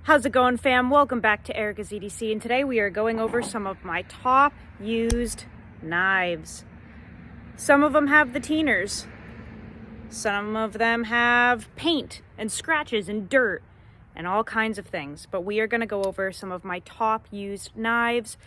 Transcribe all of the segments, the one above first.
How's it going, fam? Welcome back to Erica's EDC, and today we are going over some of my top used knives. Some of them have the teeners. Some of them have paint and scratches and dirt and all kinds of things. But we are going to go over some of my top used knives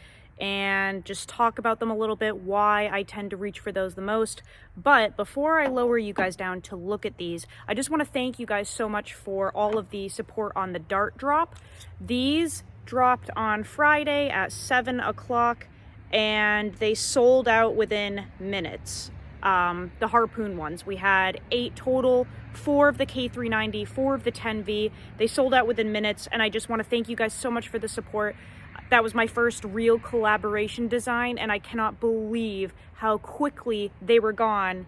and just talk about them a little bit, why I tend to reach for those the most. But before I lower you guys down to look at these, I just want to thank you guys so much for all of the support on the dart drop. These dropped on Friday at 7 o'clock and they sold out within minutes. The harpoon ones, we had 8 total, 4 of the K390, 4 of the 10V. They sold out within minutes, and I just want to thank you guys so much for the support. That was my first real collaboration design, and I cannot believe how quickly they were gone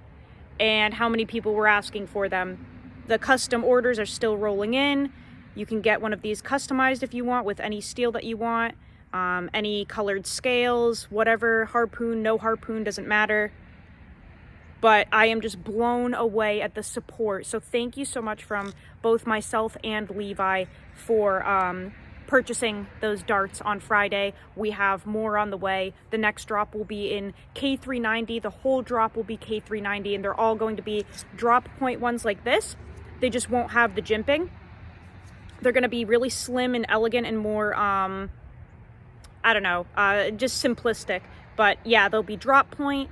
and how many people were asking for them. The custom orders are still rolling in. You can get one of these customized if you want with any steel that you want, any colored scales, whatever, harpoon, no harpoon, doesn't matter. But I am just blown away at the support. So thank you so much from both myself and Levi for purchasing those darts on Friday. We have more on the way. The next drop will be in K390. The whole drop will be K390, and they're all going to be drop point ones like this. They just won't have the jimping. They're going to be really slim and elegant and more, I don't know, just simplistic. But yeah, they'll be drop point,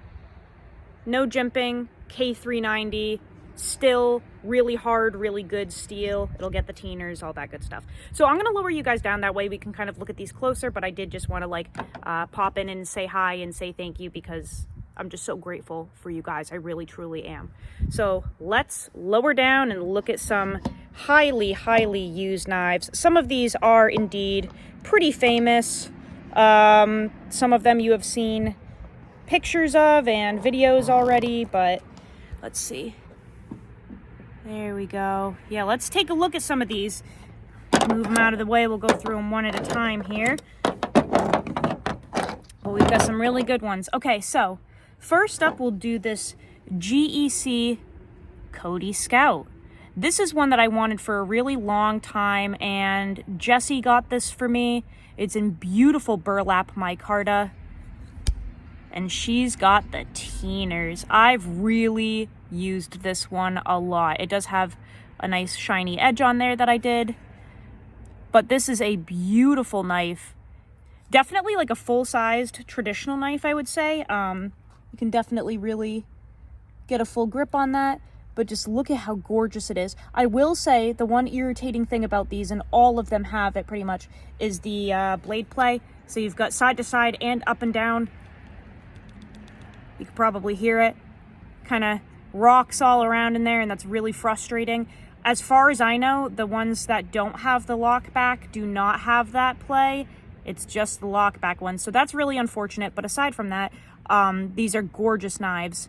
no jimping, K390, still really hard, really good steel. It'll get the teeners, all that good stuff. So I'm gonna lower you guys down, that way we can kind of look at these closer, but I did just want to pop in and say hi and say thank you because I'm just so grateful for you guys. I really truly am. So let's lower down and look at some highly used knives. Some of these are indeed pretty famous. Some of them you have seen pictures of and videos already, but let's see. There we go. Yeah, let's take a look at some of these. Move them out of the way. We'll go through them one at a time here. Well, we've got some really good ones. Okay, so first up, we'll do this GEC Cody Scout. This is one that I wanted for a really long time, and Jessie got this for me. It's in beautiful burlap micarta, and she's got the teeners. I've really used this one a lot. It does have a nice shiny edge on there that I did, but this is a beautiful knife. Definitely like a full-sized traditional knife, I would say. You can definitely really get a full grip on that, but just look at how gorgeous it is. I will say the one irritating thing about these, and all of them have it pretty much, is the blade play. So you've got side to side and up and down. You can probably hear it. Kind of rocks all around in there, and that's really frustrating. As far as I know, the ones that don't have the lock back do not have that play. It's just the lock back ones. So that's really unfortunate. But aside from that, these are gorgeous knives.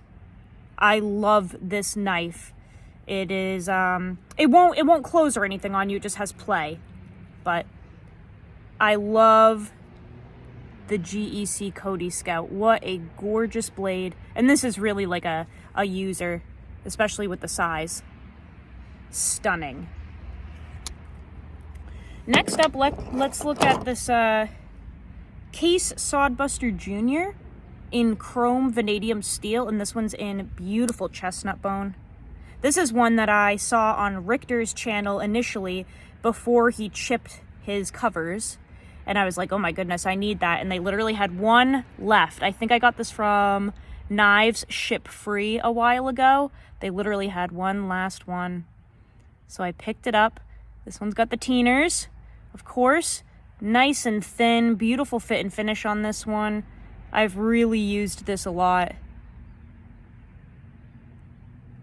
I love this knife. It is, it won't close or anything on you. It just has play. But I love the GEC Cody Scout. What a gorgeous blade. And this is really like a user, especially with the size. Stunning. Next up, let's look at this Case Sedbuster Jr. in chrome vanadium steel, and this one's in beautiful chestnut bone. This is one that I saw on Richter's channel initially before he chipped his covers. And I was like, oh my goodness, I need that. And they literally had one left. I think I got this from Knives Ship Free a while ago. They literally had one last one. So I picked it up. This one's got the teeners, of course. Nice and thin, beautiful fit and finish on this one. I've really used this a lot.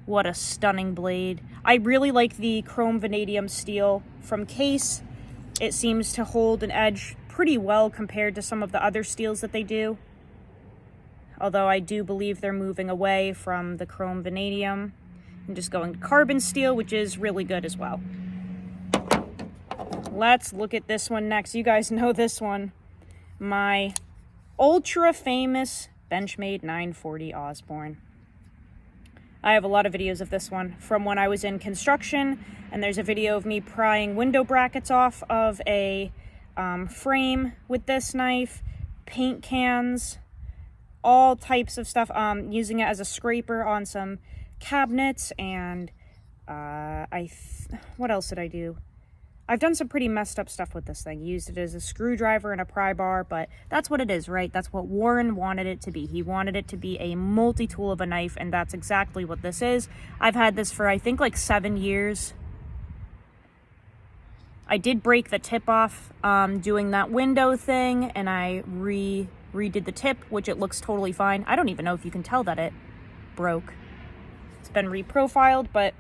What a stunning blade. I really like the chrome vanadium steel from Case. It seems to hold an edge pretty well compared to some of the other steels that they do. Although I do believe they're moving away from the chrome vanadium and just going to carbon steel, which is really good as well. Let's look at this one next. You guys know this one. My ultra famous Benchmade 940 Osborne. I have a lot of videos of this one from when I was in construction, and there's a video of me prying window brackets off of a frame with this knife, paint cans, all types of stuff, using it as a scraper on some cabinets, and what else did I do? I've done some pretty messed up stuff with this thing. Used it as a screwdriver and a pry bar, but that's what it is, right? That's what Warren wanted it to be. He wanted it to be a multi-tool of a knife, and that's exactly what this is. I've had this for, I think, like 7 years. I did break the tip off doing that window thing, and I redid the tip, which it looks totally fine. I don't even know if you can tell that it broke. It's been reprofiled, but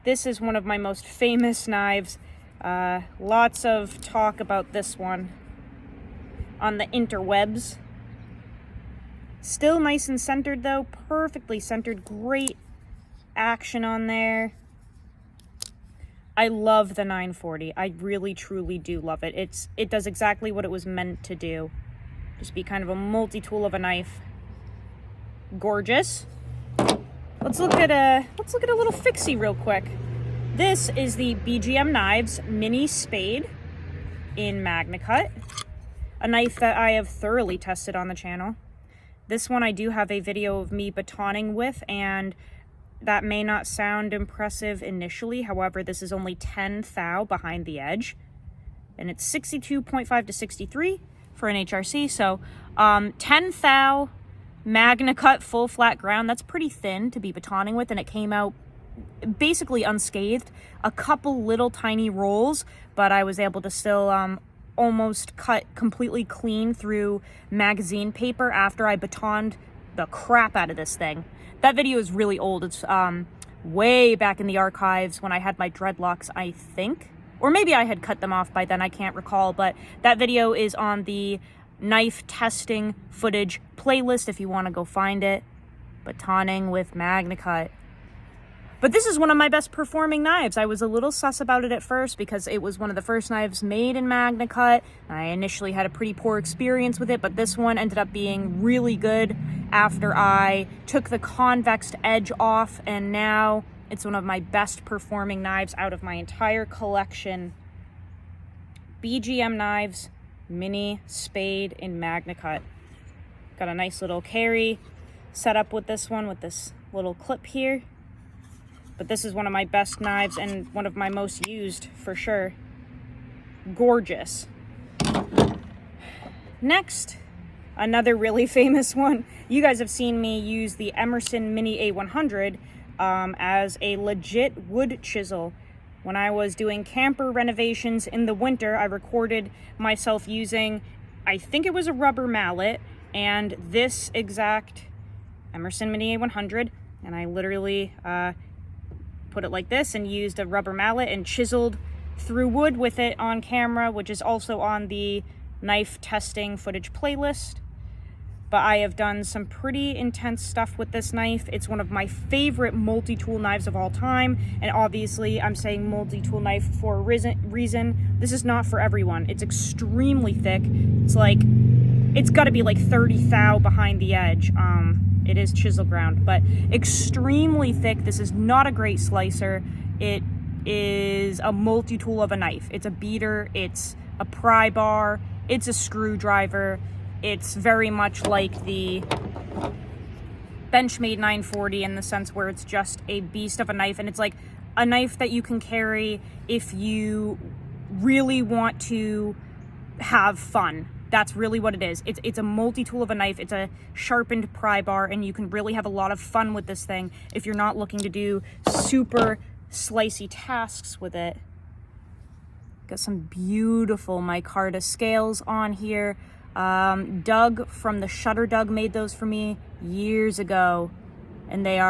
this is one of my most famous knives. Lots of talk about this one on the interwebs. Still nice and centered though, perfectly centered, great action on there. I love the 940. I really truly do love it. It does exactly what it was meant to do. Just be kind of a multi-tool of a knife. Gorgeous. Let's look at a little fixie real quick. This is the BGM Knives Mini Spade in Magna Cut, a knife that I have thoroughly tested on the channel. This one I do have a video of me batoning with, and that may not sound impressive initially. However, this is only 10 thou behind the edge, and it's 62.5 to 63 for an HRC. So 10 thou Magna Cut full flat ground, that's pretty thin to be batoning with, and it came out basically unscathed. A couple little tiny rolls, but I was able to still almost cut completely clean through magazine paper after I batoned the crap out of this thing. That video is really old. It's way back in the archives when I had my dreadlocks, I think. Or maybe I had cut them off by then, I can't recall, but that video is on the knife testing footage playlist if you want to go find it. Batoning with Magna Cut. But this is one of my best performing knives. I was a little sus about it at first because it was one of the first knives made in Magna Cut. I initially had a pretty poor experience with it, but this one ended up being really good after I took the convex edge off, and now it's one of my best performing knives out of my entire collection. BGM Knives Mini Spade in Magna Cut. Got a nice little carry set up with this one with this little clip here. But this is one of my best knives and one of my most used for sure. Gorgeous. Next, another really famous one. You guys have seen me use the Emerson Mini A100 as a legit wood chisel. When I was doing camper renovations in the winter, I recorded myself using, I think it was a rubber mallet, and this exact Emerson Mini A100, and I literally put it like this and used a rubber mallet and chiseled through wood with it on camera, which is also on the knife testing footage playlist. But I have done some pretty intense stuff with this knife. It's one of my favorite multi-tool knives of all time, and obviously I'm saying multi-tool knife for a reason. This is not for everyone. It's extremely thick. It's got to be like 30 thou behind the edge. It is chisel ground, but extremely thick. This is not a great slicer. It is a multi-tool of a knife. It's a beater, it's a pry bar, it's a screwdriver. It's very much like the Benchmade 940 in the sense where it's just a beast of a knife, and it's like a knife that you can carry if you really want to have fun. That's really what it is. It's a multi-tool of a knife. It's a sharpened pry bar, and you can really have a lot of fun with this thing if you're not looking to do super slicey tasks with it. Got some beautiful micarta scales on here. Doug from the Shutter Doug made those for me years ago, and they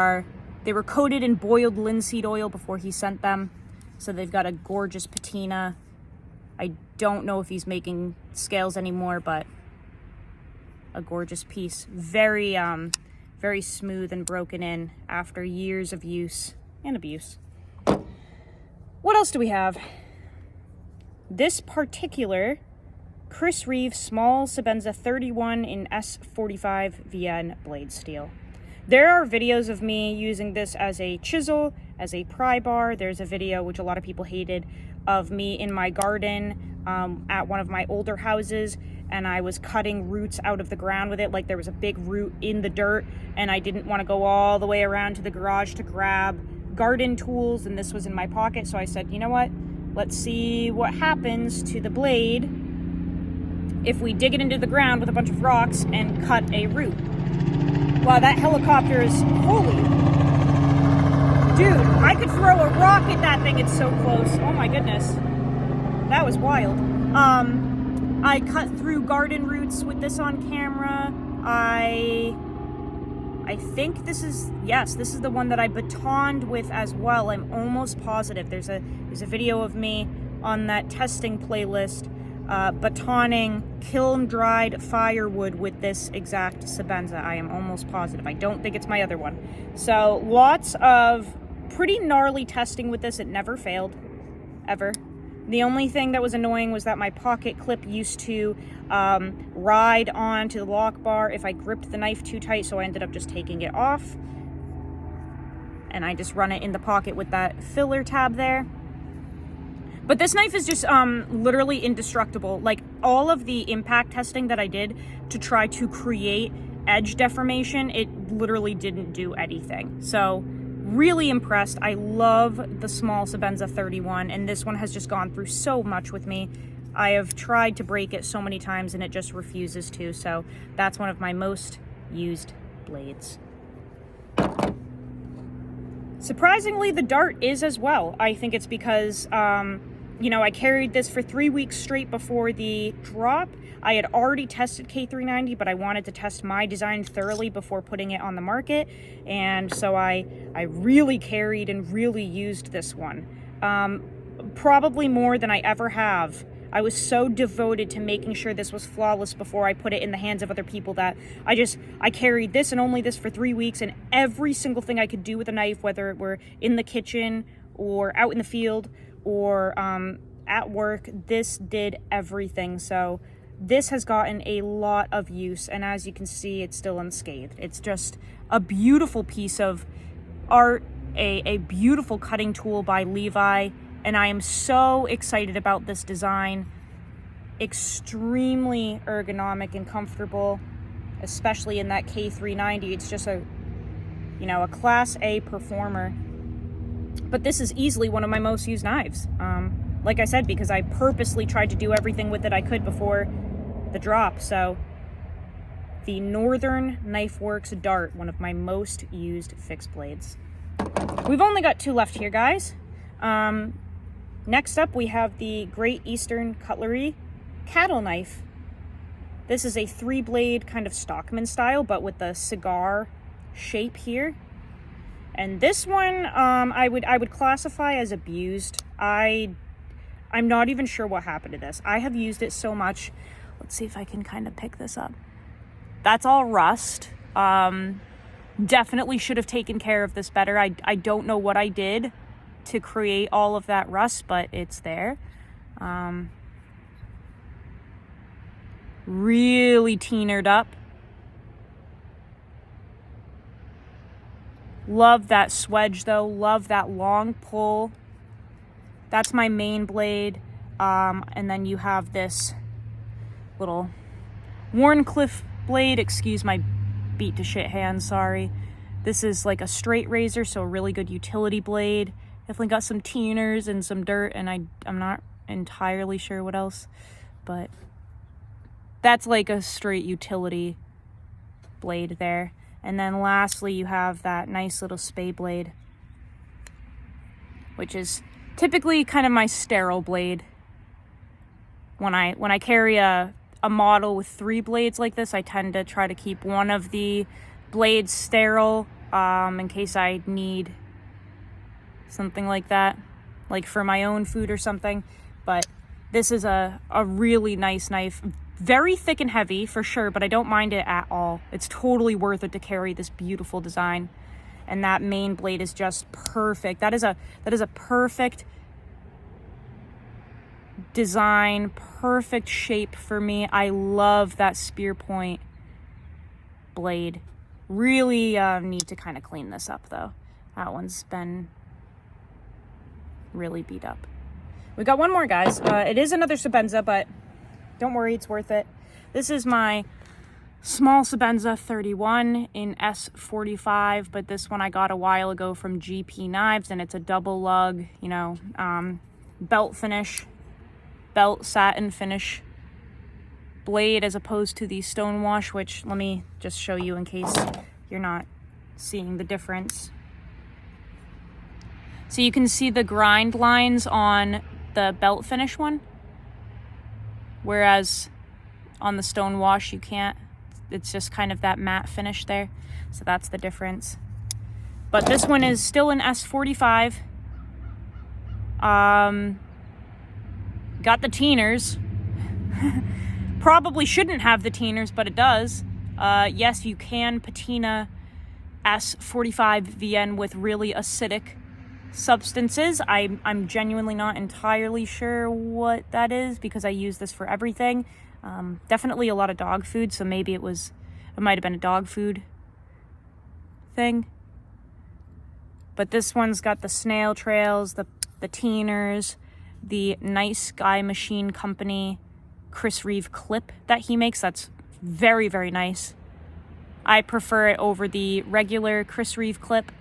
were coated in boiled linseed oil before he sent them, so they've got a gorgeous patina. I don't know if he's making scales anymore, but a gorgeous piece. Very, very smooth and broken in after years of use and abuse. What else do we have? This particular Chris Reeve Small Sabenza 31 in S45 VN blade steel. There are videos of me using this as a chisel, as a pry bar. There's a video, which a lot of people hated, of me in my garden at one of my older houses, and I was cutting roots out of the ground with it. Like there was a big root in the dirt, and I didn't want to go all the way around to the garage to grab garden tools, and this was in my pocket. So I said, you know what? Let's see what happens to the blade if we dig it into the ground with a bunch of rocks and cut a root. Wow, that helicopter is holy. Dude, I could throw a rock at that thing. It's so close. Oh my goodness. That was wild. I cut through garden roots with this on camera. I think this is, yes, this is the one that I batoned with as well. I'm almost positive. There's a video of me on that testing playlist batoning kiln-dried firewood with this exact Sebenza. I am almost positive. I don't think it's my other one. So lots of pretty gnarly testing with this. It never failed, ever. The only thing that was annoying was that my pocket clip used to ride onto the lock bar if I gripped the knife too tight, so I ended up just taking it off. And I just run it in the pocket with that filler tab there. But this knife is just literally indestructible. Like all of the impact testing that I did to try to create edge deformation, it literally didn't do anything. So really impressed. I love the small Sebenza 31, and this one has just gone through so much with me. I have tried to break it so many times and it just refuses to. So that's one of my most used blades. Surprisingly, the dart is as well. I think it's because you know, I carried this for 3 weeks straight before the drop. I had already tested K390, but I wanted to test my design thoroughly before putting it on the market. And so I really carried and really used this one. Probably more than I ever have. I was so devoted to making sure this was flawless before I put it in the hands of other people that I carried this and only this for 3 weeks, and every single thing I could do with a knife, whether it were in the kitchen or out in the field or at work, this did everything. So this has gotten a lot of use, and as you can see, it's still unscathed. It's just a beautiful piece of art, a beautiful cutting tool by Levi, and I am so excited about this design. Extremely ergonomic and comfortable, especially in that K390. It's just a, you know, a class A performer. But this is easily one of my most used knives. Like I said, because I purposely tried to do everything with it I could before the drop. So the Northern Knife Works Dart, one of my most used fixed blades. We've only got 2 left here, guys. Next up, we have the Great Eastern Cutlery Cattle Knife. This is a 3-blade kind of Stockman style, but with the cigar shape here. And this one, I would classify as abused. I'm not even sure what happened to this. I have used it so much. Let's see if I can kind of pick this up. That's all rust. Definitely should have taken care of this better. I don't know what I did to create all of that rust, but it's there. Really teenered up. Love that swedge though. Love that long pull. That's my main blade. And then you have this little Warncliffe blade. Excuse my beat to shit hands, sorry. This is like a straight razor, so a really good utility blade. Definitely got some teeners and some dirt, and I'm not entirely sure what else, but that's like a straight utility blade there. And then lastly, you have that nice little Spade blade, which is typically kind of my sterile blade. When I carry a model with 3 blades like this, I tend to try to keep one of the blades sterile in case I need something like that, like for my own food or something. But this is a really nice knife. Very thick and heavy for sure, but I don't mind it at all. It's totally worth it to carry this beautiful design. And that main blade is just perfect. That is a perfect design, perfect shape for me. I love that spear point blade. Really need to kind of clean this up though. That one's been really beat up. We got one more, guys. It is another Sebenza, but don't worry, it's worth it. This is my small Sebenza 31 in S45, but this one I got a while ago from GP Knives, and it's a double lug, you know, belt finish, belt satin finish blade, as opposed to the stonewash, which let me just show you in case you're not seeing the difference. So you can see the grind lines on the belt finish one, whereas on the stonewash you can't. It's just kind of that matte finish there. So that's the difference. But this one is still an S45. Got the teeners. Probably shouldn't have the teeners, but it does. Yes, you can patina S45 VN with really acidic substances. I'm genuinely not entirely sure what that is because I use this for everything. Definitely a lot of dog food, so maybe it might have been a dog food thing. But this one's got the snail trails, the teeners, the Nice Guy Machine Company Reeve clip that he makes. That's very, very nice. I prefer it over the regular Reeve clip.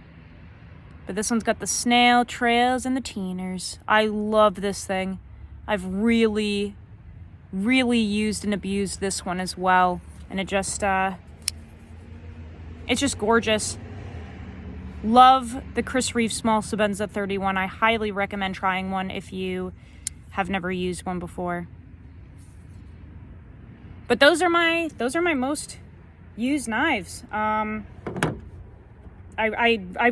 But this one's got the snail trails and the teeners. I love this thing. I've really used and abused this one as well. And it's just gorgeous. Love the Reeve Small Sebenza 31. I highly recommend trying one if you have never used one before. But those are my most used knives. I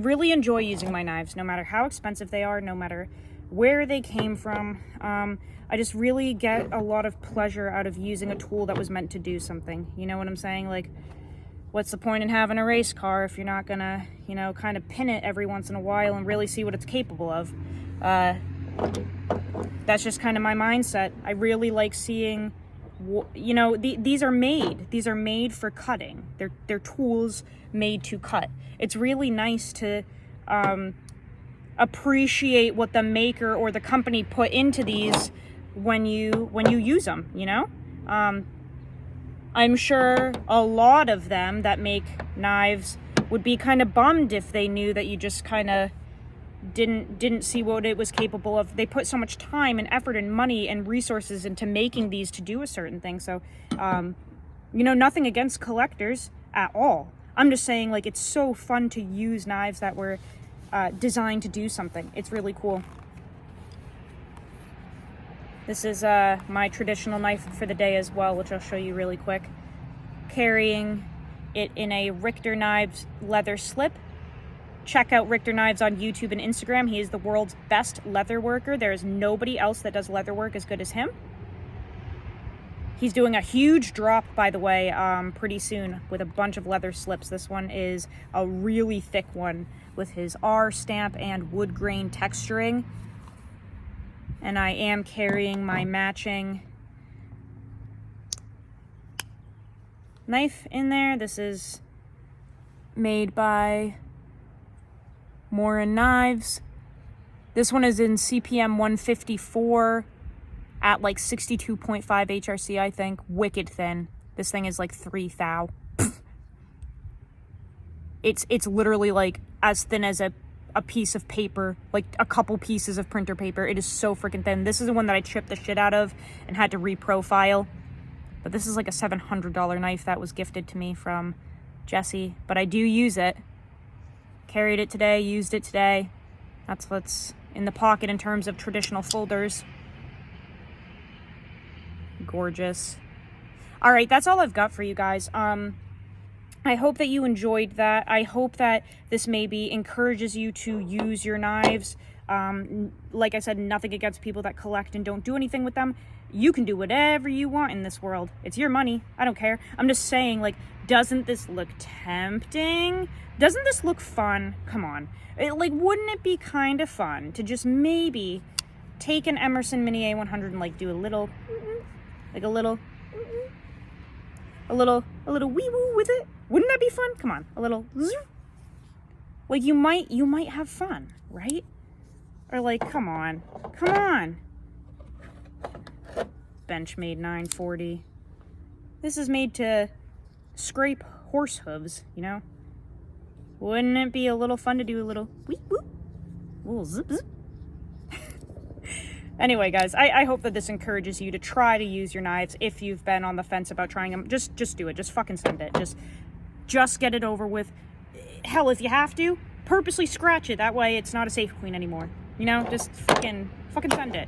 really enjoy using my knives, no matter how expensive they are, no matter where they came from. I just really get a lot of pleasure out of using a tool that was meant to do something. You know what I'm saying? Like, what's the point in having a race car if you're not gonna, you know, kind of pin it every once in a while and really see what it's capable of? That's just kind of my mindset. I really like seeing, you know, these are made for cutting. They're tools made to cut. It's really nice to appreciate what the maker or the company put into these when you use them, you know? I'm sure a lot of them that make knives would be kind of bummed if they knew that you just kind of didn't see what it was capable of. They put so much time and effort and money and resources into making these to do a certain thing. So, you know, nothing against collectors at all. I'm just saying, like, it's so fun to use knives that were designed to do something. It's really cool. This is my traditional knife for the day as well, which I'll show you really quick. Carrying it in a Richter Knives leather slip. Check out Richter Knives on YouTube and Instagram. He is the world's best leather worker. There is nobody else that does leather work as good as him. He's doing a huge drop, by the way, pretty soon with a bunch of leather slips. This one is a really thick one with his R stamp and wood grain texturing. And I am carrying my matching knife in there. This is made by Morin Knives. This one is in CPM 154 at like 62.5 HRC, I think. Wicked thin. This thing is like 3 thou. It's literally like as thin as a piece of paper, like a couple pieces of printer paper. It is so freaking thin. This is the one that I chipped the shit out of and had to reprofile. But this is like a $700 knife that was gifted to me from Jesse. But I do use it. Carried it today, used it today. That's what's in the pocket in terms of traditional folders. Gorgeous. All right, that's all I've got for you guys. I hope that you enjoyed that. I hope that this maybe encourages you to use your knives. Like I said, nothing against people that collect and don't do anything with them. You can do whatever you want in this world. It's your money. I don't care. I'm just saying, like, doesn't this look tempting? Doesn't this look fun? Come on. Wouldn't it be kind of fun to just maybe take an Emerson Mini A100 and, like, do a little, A little wee woo with it. Wouldn't that be fun? Come on, a little zzz. Like you might have fun, right? Or like, come on. Benchmade 940. This is made to scrape horse hooves, you know? Wouldn't it be a little fun to do a little wee woo? A little zip zip. Anyway, guys, I hope that this encourages you to try to use your knives if you've been on the fence about trying them. Just do it. Just fucking send it. Just get it over with. Hell, if you have to, purposely scratch it. That way it's not a safe queen anymore. You know, just fucking send it.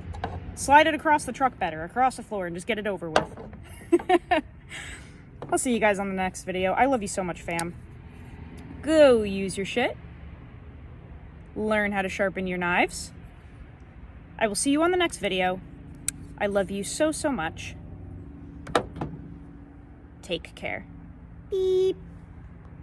Slide it across the truck better, across the floor, and just get it over with. I'll see you guys on the next video. I love you so much, fam. Go use your shit. Learn how to sharpen your knives. I will see you on the next video. I love you so, so much. Take care. Beep.